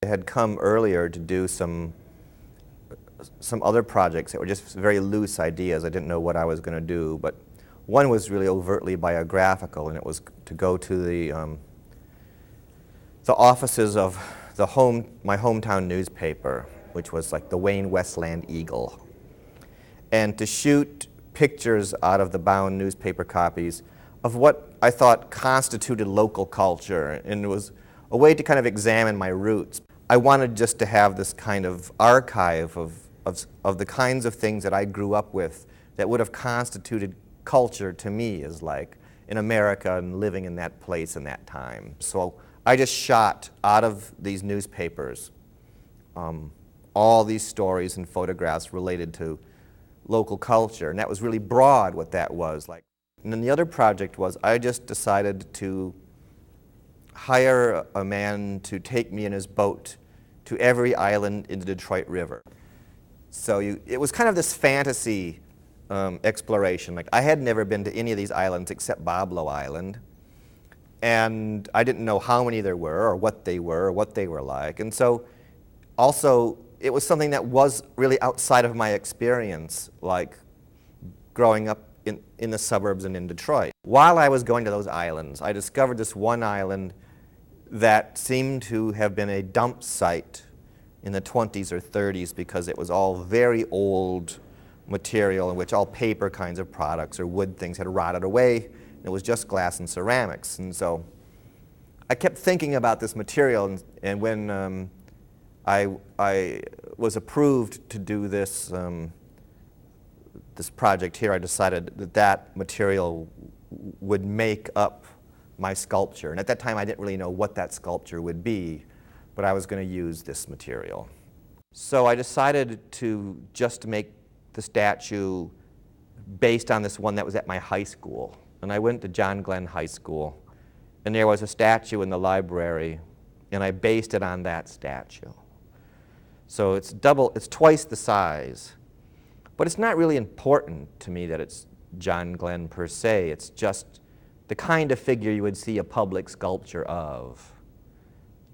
had come earlier to do some other projects that were just very loose ideas. I didn't know what I was going to do, but one was really overtly biographical, and it was to go to the offices of my hometown newspaper, which was like the Wayne Westland Eagle, and to shoot pictures out of the bound newspaper copies of what I thought constituted local culture, and it was a way to kind of examine my roots. I wanted just to have this kind of archive of the kinds of things that I grew up with that would have constituted culture to me as like in America and living in that place in that time. So I just shot out of these newspapers all these stories and photographs related to local culture, and that was really broad what that was like. And then the other project was I just decided to hire a man to take me in his boat to every island in the Detroit River. So it was kind of this fantasy exploration. Like I had never been to any of these islands except Boblo Island, and I didn't know how many there were or what they were like. And so also it was something that was really outside of my experience, like growing up in the suburbs and in Detroit. While I was going to those islands, I discovered this one island that seemed to have been a dump site in the 20s or 30s because it was all very old material in which all paper kinds of products or wood things had rotted away, and it was just glass and ceramics. And so I kept thinking about this material, and when I was approved to do this this project here, I decided that that material would make up my sculpture. And at that time, I didn't really know what that sculpture would be, but I was going to use this material. So I decided to just make the statue based on this one that was at my high school. And I went to John Glenn High School, and there was a statue in the library, and I based it on that statue. So it's twice the size. But it's not really important to me that it's John Glenn per se. It's just the kind of figure you would see a public sculpture of.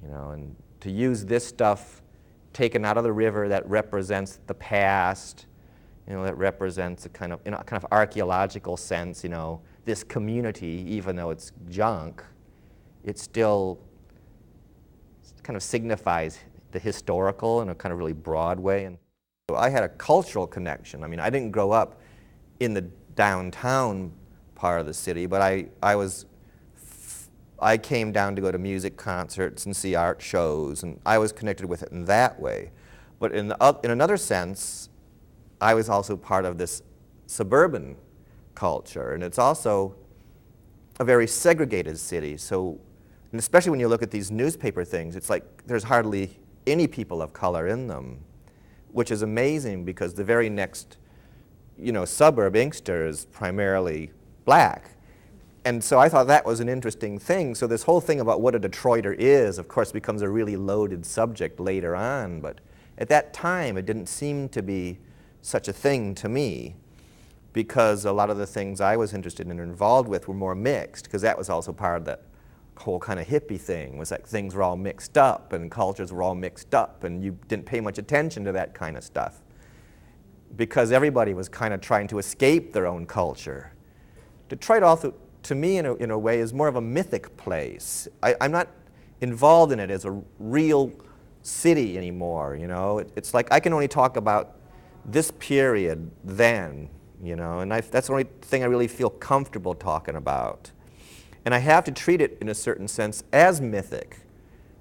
You know, and to use this stuff taken out of the river that represents the past, you know, that represents a kind of, in a kind of archaeological sense, you know, this community, even though it's junk, it still kind of signifies the historical in a kind of really broad way. And so I had a cultural connection. I mean, I didn't grow up in the downtown part of the city, but I came down to go to music concerts and see art shows, and I was connected with it in that way. But in another sense, I was also part of this suburban culture, and it's also a very segregated city. So, and especially when you look at these newspaper things, it's like there's hardly any people of color in them, which is amazing because the very next, you know, suburb, Inkster, is primarily black. And so I thought that was an interesting thing. So this whole thing about what a Detroiter is, of course, becomes a really loaded subject later on. But at that time, it didn't seem to be such a thing to me because a lot of the things I was interested in and involved with were more mixed, because that was also part of that whole kind of hippie thing, was like things were all mixed up and cultures were all mixed up, and you didn't pay much attention to that kind of stuff because everybody was kind of trying to escape their own culture. Detroit also, to me, in a way, is more of a mythic place. I'm not involved in it as a real city anymore, you know. It's like I can only talk about this period then, you know, and that's the only thing I really feel comfortable talking about. And I have to treat it, in a certain sense, as mythic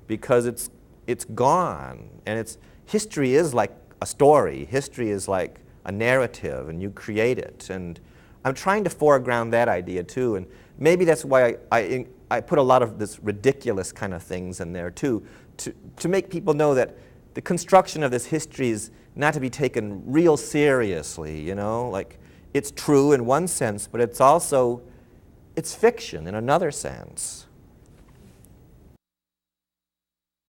because it's gone. And history is like a story. History is like a narrative, and you create it. And I'm trying to foreground that idea, too. And maybe that's why I put a lot of this ridiculous kind of things in there, too, to make people know that the construction of this history is not to be taken real seriously, you know? Like, it's true in one sense, but it's fiction in another sense.